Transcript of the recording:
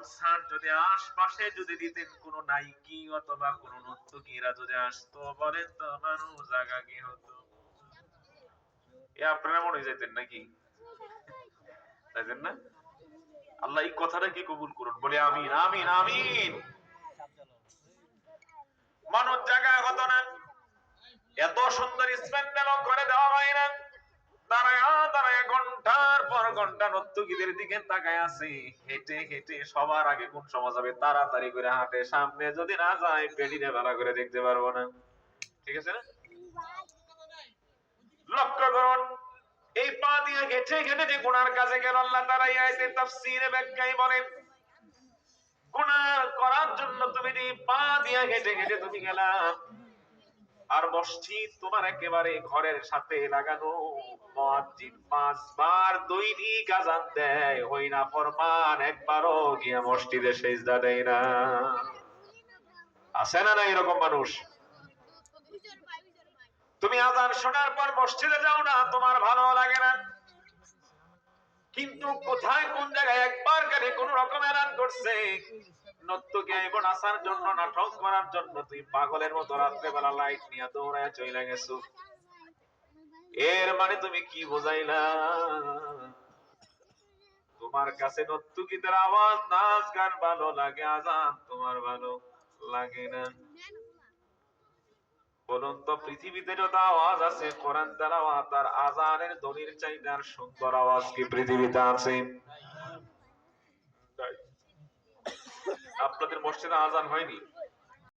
Concert যদি আশপাশে যদি দিতেন, কোন নাইকি অথবা কোন নর্তকীরা যদি আসতো, বলেন তো মানুষ জায়গা কি হতো? এ আপনারা মনে যেতেন নাকি? তাইতেন না? আল্লাহ এই কথাটা কি কবুল করুন, বলে আমিন আমিন আমিন। মানুষ জায়গা হতো না, এত সুন্দর স্প্যান্ডেল করে দেওয়া হয় না। দাঁড়ায় দাঁড়ায় ঘন্টার পর ঘন্টা নর্তকীদের দিকে তাকায় আছে। হেঁটে হেঁটে সবার আগে কোন সময় যাবে, তাড়াতাড়ি করে হাঁটে, সামনে যদি না যায় পেডিনে ভালো করে দেখতে পারবো না। ঠিক আছে না? লক্ষ্য করুন, এই পা দিয়ে হেঁটে হেঁটে যে গুনার কাছে গেল, আল্লাহ তাআলা এই আয়াতের তাফসীরে ব্যাখ্যায় বলেন, গুনাহ করার জন্য তুমি যে পা দিয়ে হেঁটে হেঁটে তুমি গেলা, আর মসজিদ তোমার একেবারে ঘরের সাথে লাগানো, মুয়াজ্জিন 5 বার দৈনিক আযান দেয়, ওই নাফরমান একবারও গিয়ে মসজিদে সিজদা দেয় না। আছে না এরকম মানুষ? তুমি আযান শোনার পর মসজিদে যাও না, তোমার ভালো লাগে না, কিন্তু কোথায় কোন জায়গায় একবার খালি কোন রকম এলান করছে নর্তকী আইব নাচার জন্য, নাটক করার জন্য, তুই পাগলের মতো রাত্রেবেলা লাইট নিয়ে দৌড়ায় চলে গেছো। এর মানে তুমি কি বোঝাইলা? তোমার কাছে নর্তকীদের আওয়াজ, নাচ গান ভালো লাগে, আযান তোমার ভালো লাগে না। বলুন তো, পৃথিবীতে যত আওয়াজ আছে, কোরআন তেলাওয়াত আর আযানের ধ্বনির চাইতে আর সুন্দর আওয়াজ কি পৃথিবীতে আছে? আপনাদের মসজিদে আযান হয়নি?